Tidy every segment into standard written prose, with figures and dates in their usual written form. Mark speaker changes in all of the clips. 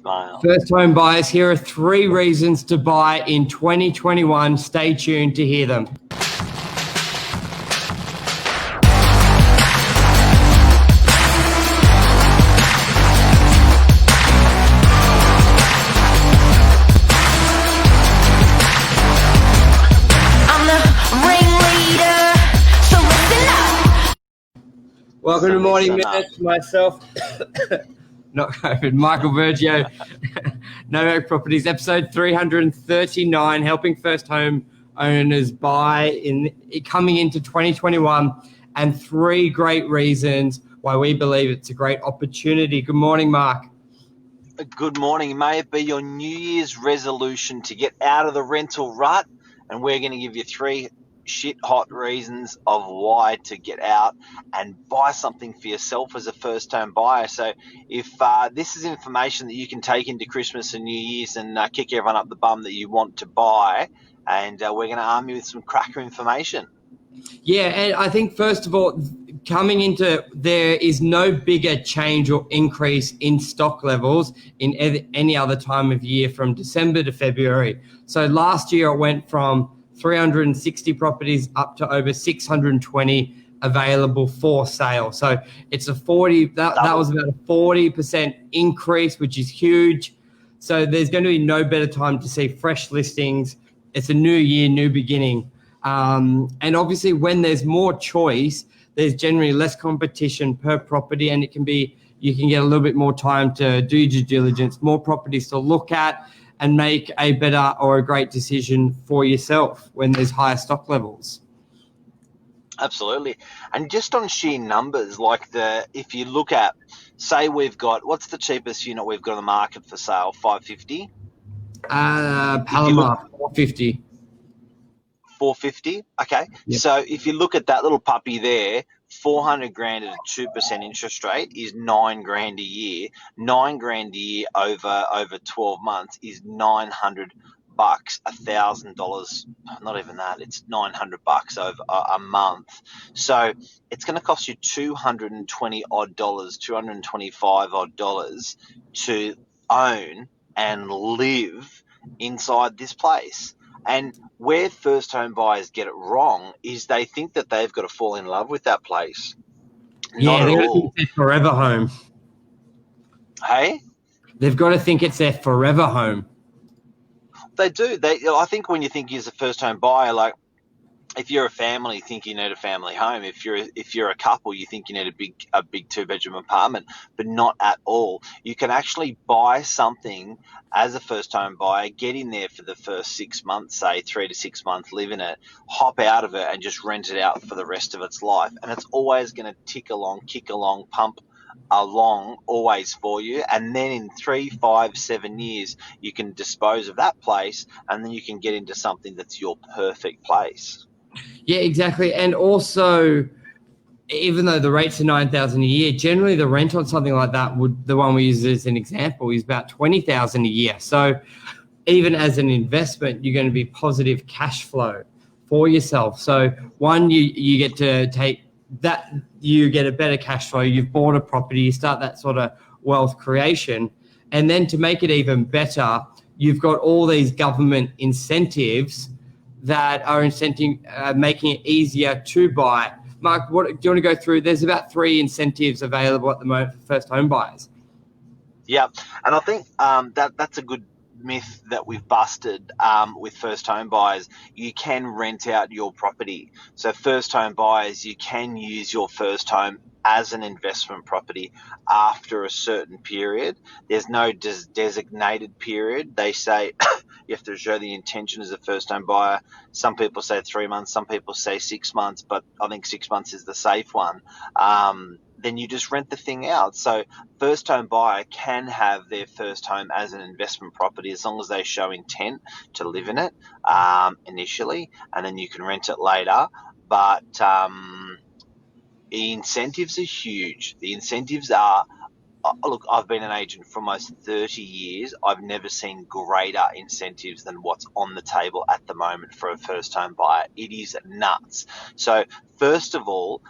Speaker 1: Smile.
Speaker 2: First home buyers, here are 3 reasons to buy in 2021. Stay tuned to hear them. Welcome to Morning Minutes. Myself, not COVID, Michael Vergio, Nomadic Properties, episode 339, helping first home owners buy coming into 2021, and 3 great reasons why we believe it's a great opportunity. Good morning, Mark.
Speaker 1: Good morning. May it be your New Year's resolution to get out of the rental rut, and we're going to give you 3 shit hot reasons of why to get out and buy something for yourself as a first home buyer. So if this is information that you can take into Christmas and New Year's and kick everyone up the bum that you want to buy, and we're going to arm you with some cracker information.
Speaker 2: Yeah, and I think first of all, coming into, there is no bigger change or increase in stock levels in any other time of year from December to February. So last year it went from 360 properties up to over 620 available for sale. So it's a 40, that was about a 40% increase, which is huge. So there's going to be no better time to see fresh listings. It's a new year, new beginning. And obviously when there's more choice, there's generally less competition per property, and you can get a little bit more time to do due diligence, more properties to look at, and make a better or a great decision for yourself when there's higher stock levels.
Speaker 1: Absolutely. And just on sheer numbers, if you look at, say we've got, what's the cheapest unit we've got on the market for sale? 550?
Speaker 2: Palomar, 450.
Speaker 1: 450? Okay. Yep. So if you look at that little puppy there, 400 grand at a 2% interest rate is 9 grand a year. 9 grand a year over 12 months is $900, $1,000. Not even that. It's $900 over a month. So it's going to cost you $220 odd dollars, $225 odd dollars to own and live inside this place. And where first home buyers get it wrong is they think that they've got to fall in love with that place.
Speaker 2: Yeah, they're going to think it's their forever home.
Speaker 1: Hey?
Speaker 2: They've got to think it's their forever home.
Speaker 1: They do. I think when you think you're a first home buyer, like if you're a family, you think you need a family home. If you're a couple, you think you need a big 2-bedroom apartment, but not at all. You can actually buy something as a first home buyer, get in there for the first 6 months, say 3 to 6 months, live in it, hop out of it and just rent it out for the rest of its life. And it's always going to tick along, kick along, pump along always for you. And then in 3, 5, 7 years, you can dispose of that place, and then you can get into something that's your perfect place.
Speaker 2: Yeah, exactly. And also, even though the rates are $9,000 a year, generally the rent on something like that the one we use as an example, is about $20,000 a year. So even as an investment, you're going to be positive cash flow for yourself. So one, you get to take that, you get a better cash flow. You've bought a property, you start that sort of wealth creation. And then to make it even better, you've got all these government incentives that are making it easier to buy. Mark, do you want to go through? There's about 3 incentives available at the moment for first home buyers.
Speaker 1: Yeah, and I think that's a good myth that we've busted with first home buyers. You can rent out your property. So first home buyers, you can use your first home as an investment property after a certain period. There's no designated period. They say you have to show the intention as a first home buyer. Some people say 3 months, some people say 6 months, but I think 6 months is the safe one. Then you just rent the thing out. So first home buyer can have their first home as an investment property as long as they show intent to live in it initially, and then you can rent it later. But the incentives are huge. The incentives are look, I've been an agent for almost 30 years. I've never seen greater incentives than what's on the table at the moment for a first home buyer. It is nuts. So first of all,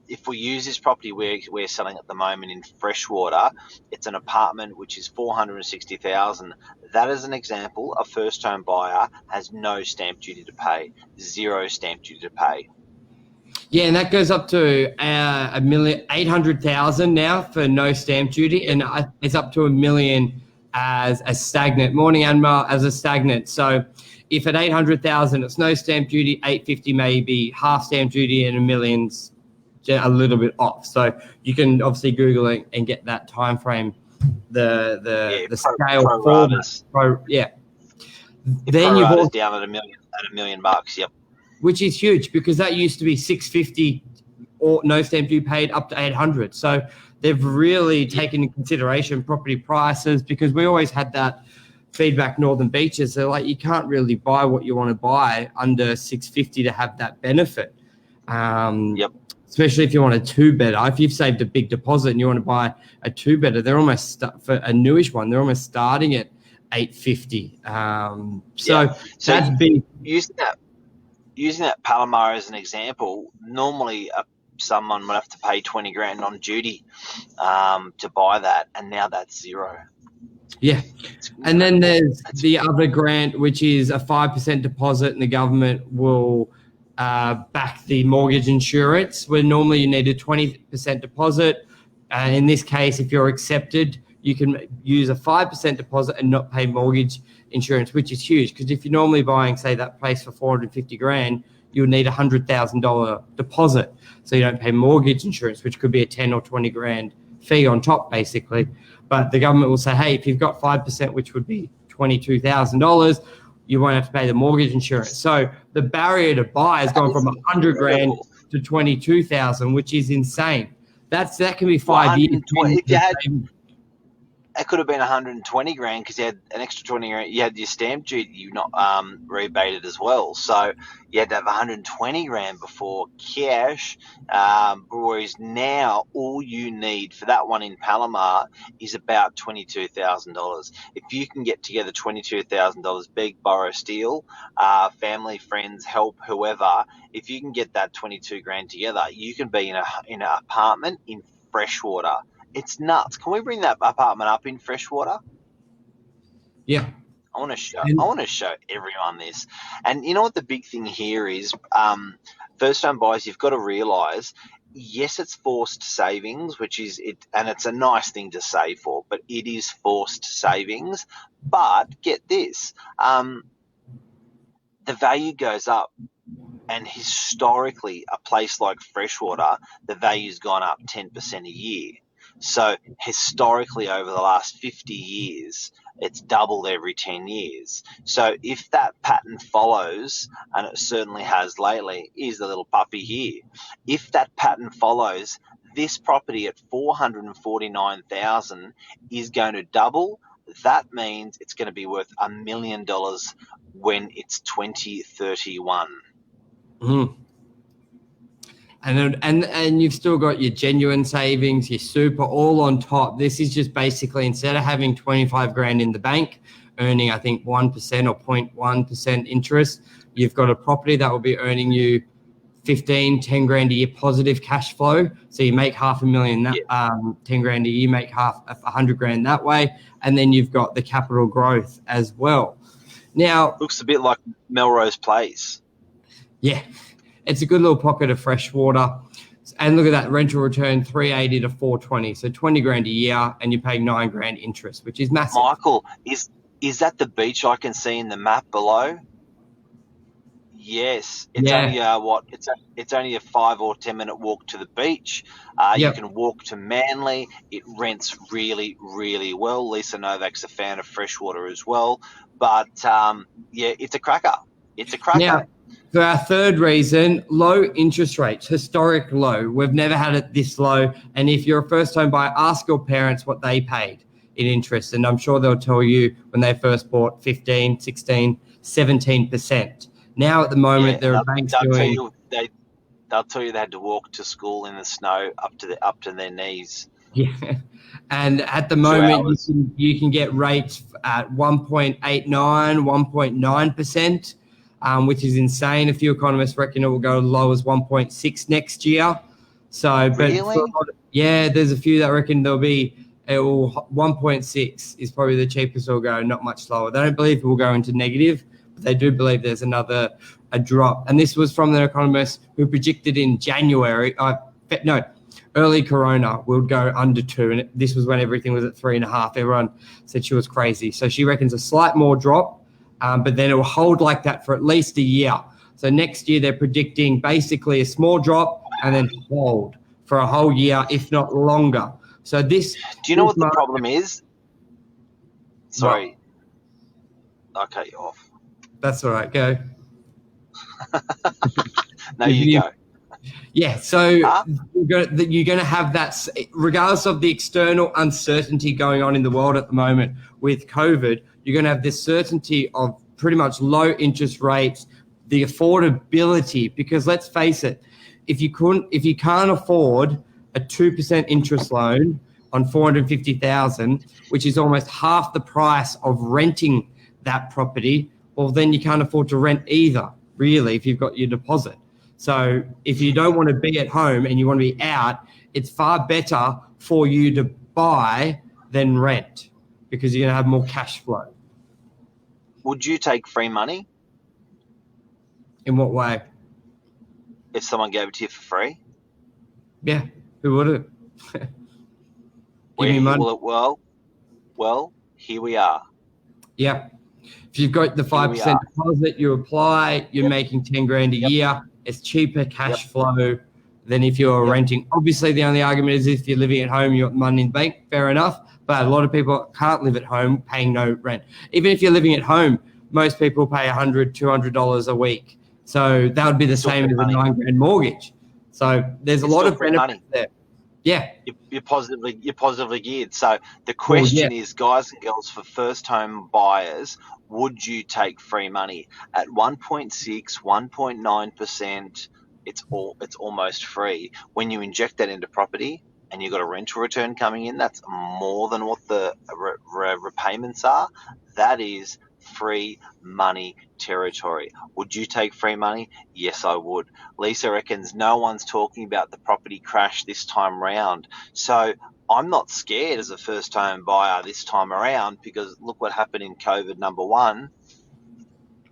Speaker 1: if we use this property we're selling at the moment in Freshwater, it's an apartment which is 460,000. That is an example. A first home buyer has no stamp duty to pay, zero stamp duty to pay.
Speaker 2: Yeah, and that goes up to $1,800,000 now for no stamp duty, and it's up to $1 million as a stagnant. Morning, Anmar, as a stagnant. So if at 800,000 it's no stamp duty, 850 maybe half stamp duty, and $1 million's a little bit off. So you can obviously Google it and get that time frame, the scale for that. Yeah.
Speaker 1: Then you've also down at $1 million bucks. Yep.
Speaker 2: Which is huge, because that used to be 650 or no stamp duty paid up to 800. So they've really taken into consideration property prices, because we always had that feedback, Northern Beaches. They're like, you can't really buy what you want to buy under 650 to have that benefit.
Speaker 1: Yep.
Speaker 2: Especially if you want a two-bedder. If you've saved a big deposit and you want to buy a two-bedder, they're almost for a newish one, they're almost starting at 850. So that's big.
Speaker 1: Using that Palomar as an example, normally someone would have to pay 20 grand on duty to buy that, and now that's zero.
Speaker 2: Yeah. And then there's the other grant, which is a 5% deposit, and the government will back the mortgage insurance, where normally you need a 20% deposit. In this case, if you're accepted, you can use a 5% deposit and not pay mortgage insurance, which is huge, because if you're normally buying, say, that place for 450 grand, you would need a $100,000 deposit, so you don't pay mortgage insurance, which could be a 10 or 20 grand fee on top, basically. But the government will say, hey, if you've got 5%, which would be $22,000, you won't have to pay the mortgage insurance. So the barrier to buy has gone from 100 grand to 22,000, which is insane. That can be 5 years.
Speaker 1: It could have been 120 grand because you had an extra 20 grand. You had your stamp duty, you not rebated as well. So you had to have 120 grand before cash. Whereas now all you need for that one in Palomar is about $22,000. If you can get together $22,000, beg, borrow, steal, family, friends, help, whoever. If you can get that 22 grand together, you can be in an apartment in Freshwater. It's nuts. Can we bring that apartment up in Freshwater?
Speaker 2: Yeah.
Speaker 1: I want to show everyone this. And you know what the big thing here is? First home buyers, you've got to realise, yes, it's forced savings, which is it, and it's a nice thing to save for, but it is forced savings. But get this, the value goes up. And historically, a place like Freshwater, the value's gone up 10% a year. So historically, over the last 50 years, it's doubled every 10 years. So if that pattern follows, and it certainly has lately, is the little puppy here. If that pattern follows, this property at $449,000 is going to double. That means it's going to be worth $1 million when it's 2031.
Speaker 2: Mm. And you've still got your genuine savings, your super, all on top. This is just basically, instead of having 25 grand in the bank, earning, I think, 1% or 0.1% interest, you've got a property that will be earning you 10 grand a year positive cash flow. So you make $500,000, 10 grand a year, make 100 grand that way. And then you've got the capital growth as well. Now,
Speaker 1: looks a bit like Melrose Place.
Speaker 2: Yeah. It's a good little pocket of fresh water. And look at that rental return, 380 to 420. So 20 grand a year, and you pay 9 grand interest, which is massive.
Speaker 1: Michael, is that the beach I can see in the map below? Yes. It's only it's only a 5 or 10 minute walk to the beach. You can walk to Manly. It rents really, really well. Lisa Novak's a fan of freshwater as well. But it's a cracker. It's a cracker.
Speaker 2: Now, for our third reason, low interest rates, historic low. We've never had it this low. And if you're a first home buyer, ask your parents what they paid in interest. And I'm sure they'll tell you when they first bought 15, 16, 17%. Now at the moment, there are banks doing...
Speaker 1: They'll tell you they had to walk to school in the snow up to their knees.
Speaker 2: Yeah. And at the
Speaker 1: 2
Speaker 2: moment,
Speaker 1: hours.
Speaker 2: you can get rates at 1.89, 1.9%, which is insane. A few economists reckon it will go as low as 1.6 next year. So, but for a
Speaker 1: Really?
Speaker 2: lot yeah, there's a few that reckon it will 1.6 is probably the cheapest it'll go, not much lower. They don't believe it will go into negative, but they do believe there's a drop. And this was from the economist who predicted in January, early Corona would go under 2, and this was when everything was at 3.5. Everyone said she was crazy. So she reckons a slight more drop, but then it will hold like that for at least a year. So next year they're predicting basically a small drop and then hold for a whole year, if not longer. So this.
Speaker 1: Do you know what the
Speaker 2: market,
Speaker 1: problem is? Sorry, I'll cut you off.
Speaker 2: That's all right. Go.
Speaker 1: No, you go.
Speaker 2: Yeah, so
Speaker 1: Huh?
Speaker 2: you're going to have that, regardless of the external uncertainty going on in the world at the moment with COVID, you're going to have this certainty of pretty much low interest rates, the affordability, because let's face it, if you can't afford a 2% interest loan on 450,000, which is almost half the price of renting that property, well, then you can't afford to rent either, really, if you've got your deposit. So if you don't want to be at home and you want to be out, it's far better for you to buy than rent because you're going to have more cash flow.
Speaker 1: Would you take free money
Speaker 2: In what way?
Speaker 1: if someone gave it to you for free?
Speaker 2: Yeah, who wouldn't? Give me money.
Speaker 1: Well, here we are.
Speaker 2: Yeah. If you've got the 5% deposit, you apply, you're making 10 grand a year. It's cheaper cash flow than if you're renting. Obviously, the only argument is if you're living at home, you got money in the bank, fair enough. But a lot of people can't live at home paying no rent. Even if you're living at home, most people pay $100, $200 a week. So that would be the same as a 9 grand mortgage. So there's a lot of benefits there. Yeah.
Speaker 1: You're positively geared. So the question is, guys and girls, for first home buyers, would you take free money at 1.6, 1.9%? It's almost free. When you inject that into property and you've got a rental return coming in, that's more than what the repayments are. That is free money territory. Would you take free money? Yes, I would. Lisa reckons no one's talking about the property crash this time round. So I'm not scared as a first home buyer this time around because look what happened in COVID number one.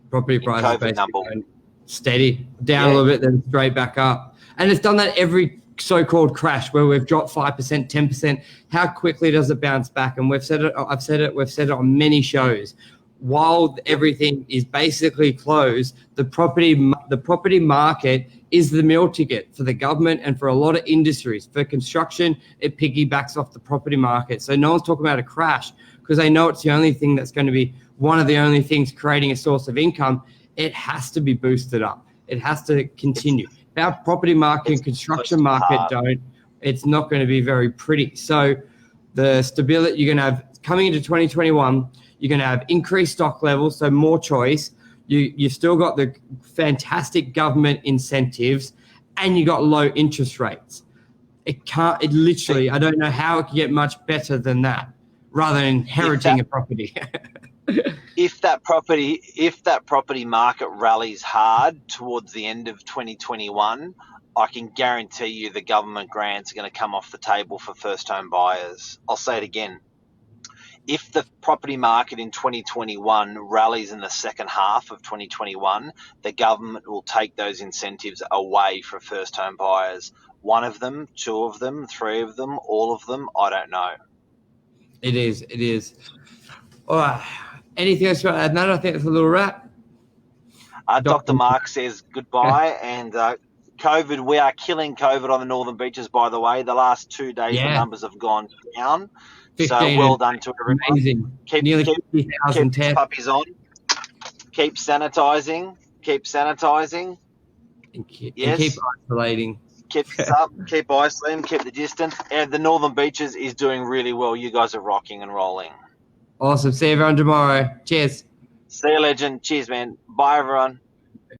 Speaker 2: Property prices basically steady, down a little bit, then straight back up. And it's done that every so-called crash where we've dropped 5%, 10%. How quickly does it bounce back? And we've said it on many shows. While everything is basically closed, the property market is the meal ticket for the government and for a lot of industries. For construction, it piggybacks off the property market. So no one's talking about a crash because they know it's the only thing that's going to be one of the only things creating a source of income. It has to be boosted up. It has to continue. If our property market and construction market don't, it's not going to be very pretty. So the stability you're going to have coming into 2021, you're going to have increased stock levels, so more choice. You've still got the fantastic government incentives, and you got low interest rates. I don't know how it can get much better than that, rather than inheriting a property.
Speaker 1: If that property market rallies hard towards the end of 2021, I can guarantee you the government grants are going to come off the table for first home buyers. I'll say it again. If the property market in 2021 rallies in the second half of 2021, the government will take those incentives away for first home buyers. One of them, two of them, three of them, all of them, I don't know.
Speaker 2: It is. All right. Anything else you want to add, Nat? I think it's a little wrap.
Speaker 1: Dr. Mark says goodbye. And COVID, we are killing COVID on the Northern Beaches, by the way. The last 2 days, the numbers have gone down. So well done to everyone.
Speaker 2: Amazing. Nearly 50,000
Speaker 1: tests. Keep puppies on. Keep sanitizing.
Speaker 2: And keep isolating.
Speaker 1: Keep this up. Keep isolating. Keep the distance. And the Northern Beaches is doing really well. You guys are rocking and rolling.
Speaker 2: Awesome. See everyone tomorrow. Cheers.
Speaker 1: See you, legend. Cheers, man. Bye, everyone.